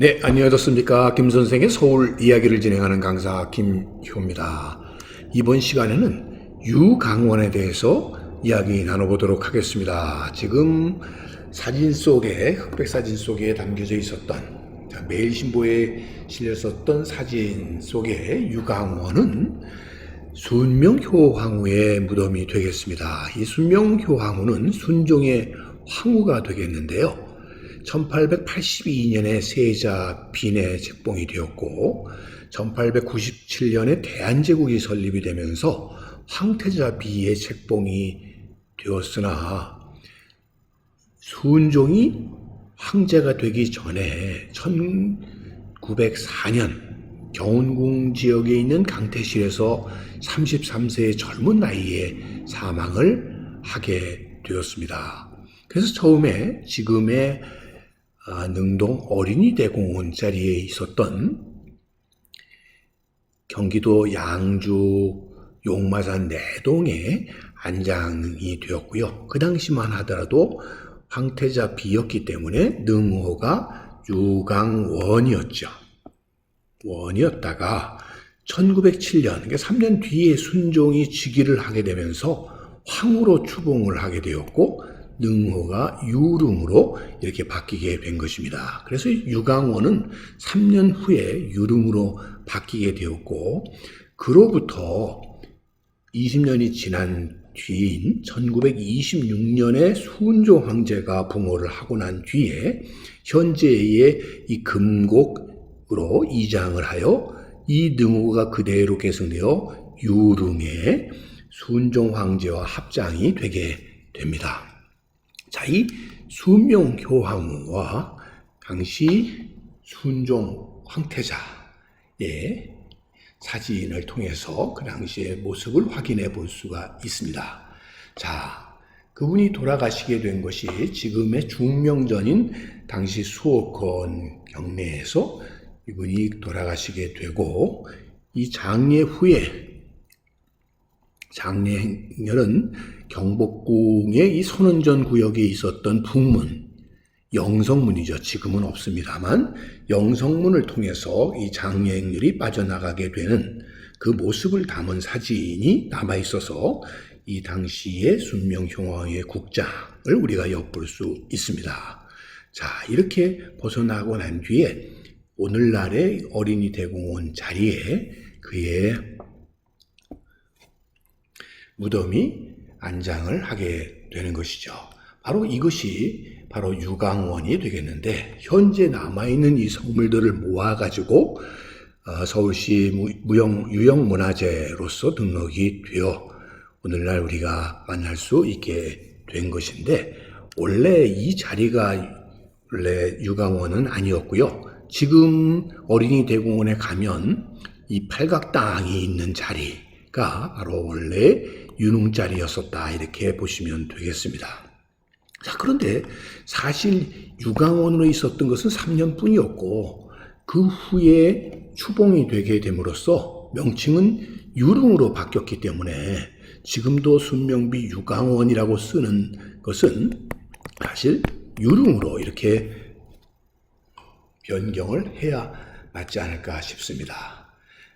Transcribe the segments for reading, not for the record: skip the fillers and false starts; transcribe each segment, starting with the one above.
네, 안녕하셨습니까? 김 선생의 서울 이야기를 진행하는 강사 김효입니다. 이번 시간에는 유강원에 대해서 이야기 나눠보도록 하겠습니다. 지금 사진 속에, 흑백 사진 속에 담겨져 있었던, 매일신보에 실렸었던 사진 속에 유강원은 순명효 황후의 무덤이 되겠습니다. 이 순명효 황후는 순종의 황후가 되겠는데요. 1882년에 세자 빈의 책봉이 되었고 1897년에 대한제국이 설립이 되면서 황태자 비의 책봉이 되었으나 순종이 황제가 되기 전에 1904년 경운궁 지역에 있는 강태실에서 33세의 젊은 나이에 사망을 하게 되었습니다. 그래서 처음에 지금의 능동 어린이대공원 자리에 있었던 경기도 양주 용마산 내동에 안장이 되었고요. 그 당시만 하더라도 황태자 비였기 때문에 능호가 유강원이었죠. 원이었다가 1907년, 그러니까 3년 뒤에 순종이 즉위를 하게 되면서 황후로 추봉을 하게 되었고 능호가 유릉으로 이렇게 바뀌게 된 것입니다. 그래서 유강원은 3년 후에 유릉으로 바뀌게 되었고 그로부터 20년이 지난 뒤인 1926년에 순종 황제가 부모를 하고 난 뒤에 현재의 이 금곡으로 이장을 하여 이 능호가 그대로 계승되어 유릉의 순종 황제와 합장이 되게 됩니다. 자, 이 순명효 황후와 당시 순종 황태자의 사진을 통해서 그 당시의 모습을 확인해 볼 수가 있습니다. 자, 그분이 돌아가시게 된 것이 지금의 중명전인 당시 수오권 경내에서 이분이 돌아가시게 되고 이 장례 후에 장례 행렬은 경복궁의 이 선원전 구역에 있었던 북문, 영성문이죠. 지금은 없습니다만 영성문을 통해서 이 장례 행렬이 빠져나가게 되는 그 모습을 담은 사진이 남아있어서 이 당시의 순명효 황후의 국장을 우리가 엿볼 수 있습니다. 자, 이렇게 벗어나고 난 뒤에 오늘날의 어린이대공원 자리에 그의 무덤이 안장을 하게 되는 것이죠. 바로 이것이 바로 유강원이 되겠는데 현재 남아있는 이 성물들을 모아가지고 서울시 유형문화재로서 등록이 되어 오늘날 우리가 만날 수 있게 된 것인데 원래 이 자리가 원래 유강원은 아니었고요. 지금 어린이대공원에 가면 이 팔각당이 있는 자리가 바로 원래 유릉자리였었다 이렇게 보시면 되겠습니다. 자, 그런데 사실 유강원으로 있었던 것은 3년뿐이었고 그 후에 추봉이 되게 됨으로써 명칭은 유릉으로 바뀌었기 때문에 지금도 순명비 유강원이라고 쓰는 것은 사실 유릉으로 이렇게 변경을 해야 맞지 않을까 싶습니다.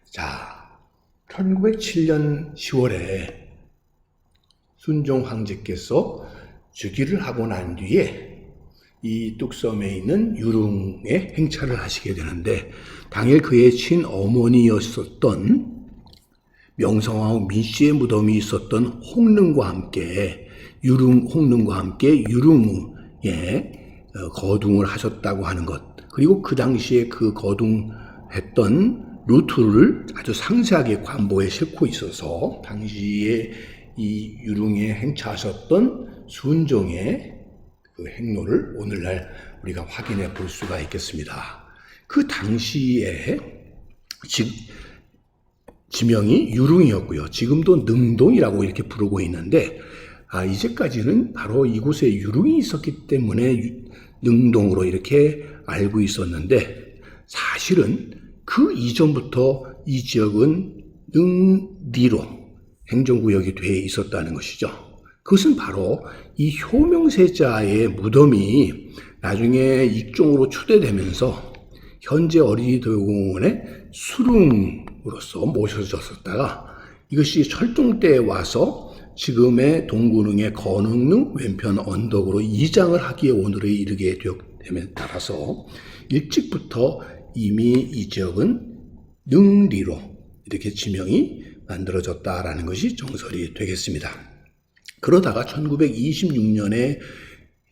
자, 1907년 10월에 순종 황제께서 즉위를 하고 난 뒤에 이 뚝섬에 있는 유릉에 행차를 하시게 되는데 당일 그의 친어머니였었던 명성황후 민씨의 무덤이 있었던 홍릉과 함께 홍릉과 함께 유릉에 거둥을 하셨다고 하는 것 그리고 그 당시에 그 거둥했던 루트를 아주 상세하게 관보에 싣고 있어서 당시에 이 유릉에 행차하셨던 순종의 그 행로를 오늘날 우리가 확인해 볼 수가 있겠습니다. 그 당시에 지명이 유릉이었고요. 지금도 능동이라고 이렇게 부르고 있는데 이제까지는 바로 이곳에 유릉이 있었기 때문에 능동으로 이렇게 알고 있었는데 사실은 그 이전부터 이 지역은 능리로 행정구역이 되어 있었다는 것이죠. 그것은 바로 이 효명세자의 무덤이 나중에 익종으로 추대되면서 현재 어린이 도공원의 수릉으로서 모셔졌었다가 이것이 철종 때에 와서 지금의 동구릉의 건흥릉 왼편 언덕으로 이장을 하기에 오늘에 이르게 됨에 따라서 일찍부터 이미 이 지역은 능리로 이렇게 지명이 만들어졌다라는 것이 정설이 되겠습니다. 그러다가 1926년에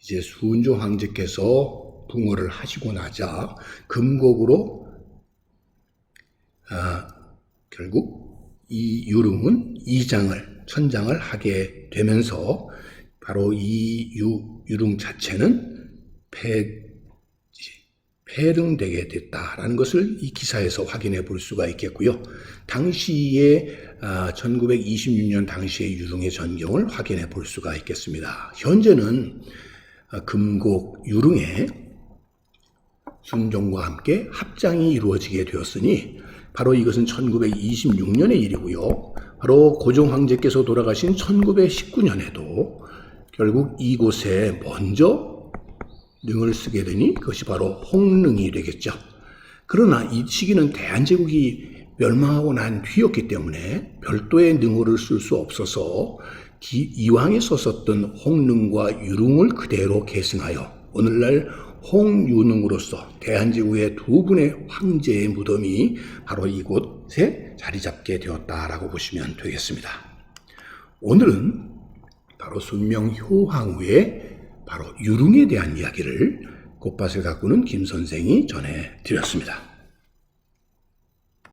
이제 순조 황제께서 붕어를 하시고 나자 금곡으로 결국 이 유릉은 천장을 하게 되면서 바로 이 유릉 자체는 폐릉되게 됐다라는 것을 이 기사에서 확인해 볼 수가 있겠고요. 당시에 1926년 당시의 유릉의 전경을 확인해 볼 수가 있겠습니다. 현재는 금곡 유릉에 순종과 함께 합장이 이루어지게 되었으니 바로 이것은 1926년의 일이고요. 바로 고종 황제께서 돌아가신 1919년에도 결국 이곳에 먼저 능을 쓰게 되니 그것이 바로 홍릉이 되겠죠. 그러나 이 시기는 대한제국이 멸망하고 난 뒤였기 때문에 별도의 능어를 쓸 수 없어서 이왕에 썼었던 홍릉과 유릉을 그대로 계승하여 오늘날 홍유릉으로서 대한제국의 두 분의 황제의 무덤이 바로 이곳에 자리 잡게 되었다라고 보시면 되겠습니다. 오늘은 바로 순명효황후의 바로 유릉에 대한 이야기를 꽃밭을 가꾸는 김 선생이 전해드렸습니다.